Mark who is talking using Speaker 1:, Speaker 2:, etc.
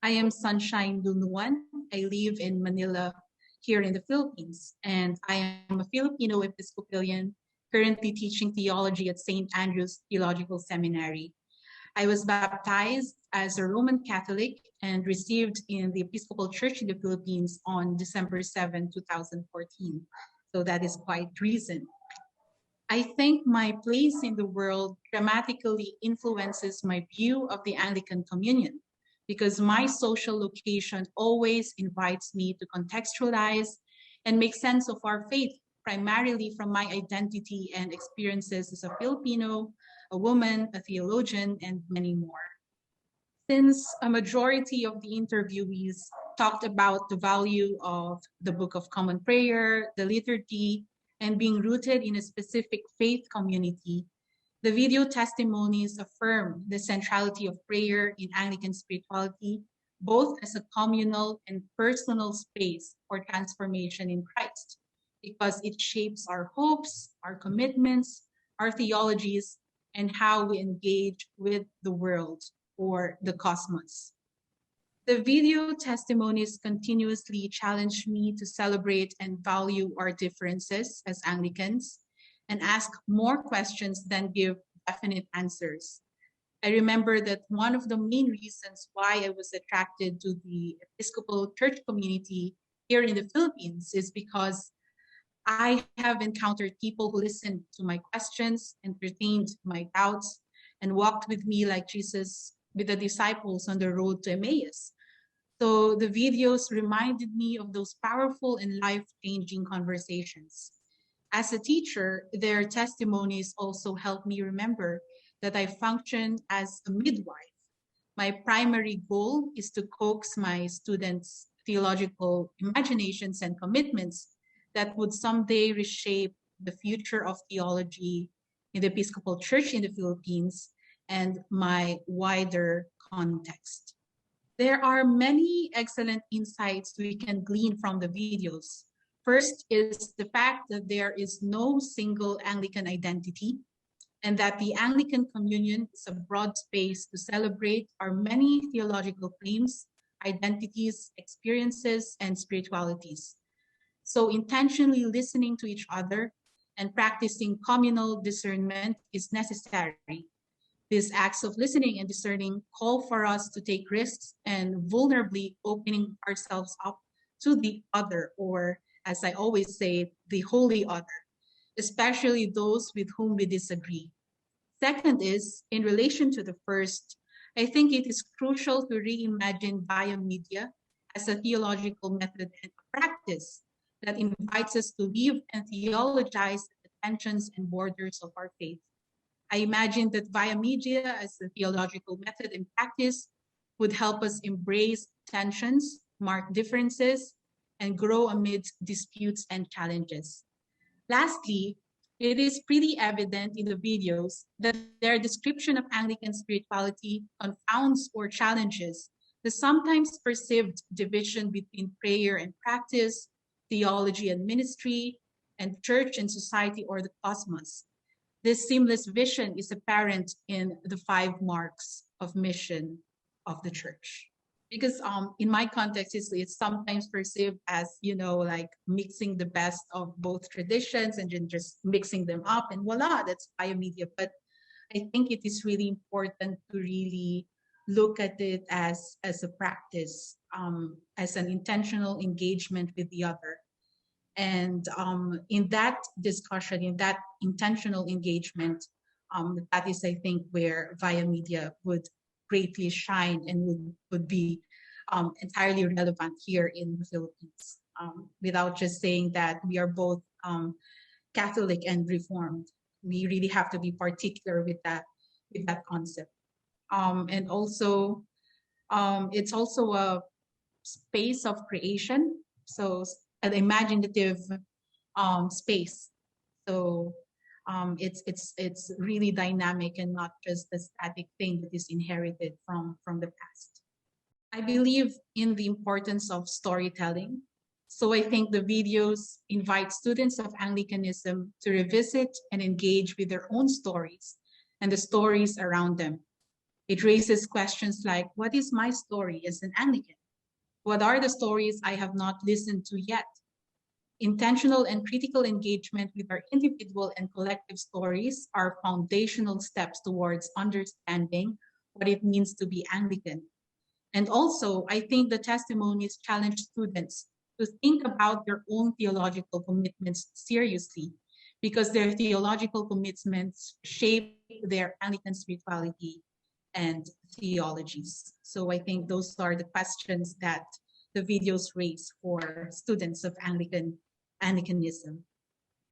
Speaker 1: I am Sunshine Dulnuan. I live in Manila here in the Philippines, and I am a Filipino Episcopalian currently teaching theology at St. Andrew's Theological Seminary. I was baptized as a Roman Catholic and received in the Episcopal Church in the Philippines on December 7, 2014. So that is quite recent. I think my place in the world dramatically influences my view of the Anglican Communion because my social location always invites me to contextualize and make sense of our faith, primarily from my identity and experiences as a Filipino, a woman, a theologian, and many more. Since a majority of the interviewees talked about the value of the Book of Common Prayer, the liturgy, and being rooted in a specific faith community, the video testimonies affirm the centrality of prayer in Anglican spirituality, both as a communal and personal space for transformation in Christ, because it shapes our hopes, our commitments, our theologies, and how we engage with the world or the cosmos. The video testimonies continuously challenge me to celebrate and value our differences as Anglicans and ask more questions than give definite answers. I remember that one of the main reasons why I was attracted to the Episcopal Church community here in the Philippines is because I have encountered people who listened to my questions, entertained my doubts, and walked with me like Jesus with the disciples on the road to Emmaus. So the videos reminded me of those powerful and life-changing conversations. As a teacher, their testimonies also helped me remember that I function as a midwife. My primary goal is to coax my students' theological imaginations and commitments that would someday reshape the future of theology in the Episcopal Church in the Philippines and my wider context. There are many excellent insights we can glean from the videos. First is the fact that there is no single Anglican identity and that the Anglican Communion is a broad space to celebrate our many theological claims, identities, experiences, and spiritualities. So intentionally listening to each other and practicing communal discernment is necessary. These acts of listening and discerning call for us to take risks and vulnerably opening ourselves up to the other, or as I always say, the holy other, especially those with whom we disagree. Second is, in relation to the first, I think it is crucial to reimagine biomedia as a theological method and practice that invites us to live and theologize the tensions and borders of our faith. I imagine that biomedia as a theological method and practice would help us embrace tensions, mark differences, and grow amidst disputes and challenges. Lastly, it is pretty evident in the videos that their description of Anglican spirituality confounds or challenges the sometimes perceived division between prayer and practice, theology and ministry, and church and society or the cosmos. This seamless vision is apparent in the 5 marks of mission of the church. Because in my context, it's sometimes perceived as, like mixing the best of both traditions and then just mixing them up and voila, that's biomedia. But I think it is really important to really look at it as a practice, as an intentional engagement with the other. And in that discussion, in that intentional engagement, that is, I think, where biomedia would greatly shine and would be entirely relevant here in the Philippines, without just saying that we are both Catholic and Reformed. We really have to be particular with that concept. And also, it's also a space of creation, so an imaginative space. So it's really dynamic and not just a static thing that is inherited from the past. I believe in the importance of storytelling. So I think the videos invite students of Anglicanism to revisit and engage with their own stories and the stories around them. It raises questions like, what is my story as an Anglican? What are the stories I have not listened to yet? Intentional and critical engagement with our individual and collective stories are foundational steps towards understanding what it means to be Anglican. And also, I think the testimonies challenge students to think about their own theological commitments seriously, because their theological commitments shape their Anglican spirituality and theologies. So I think those are the questions that the videos raise for students of Anglicanism.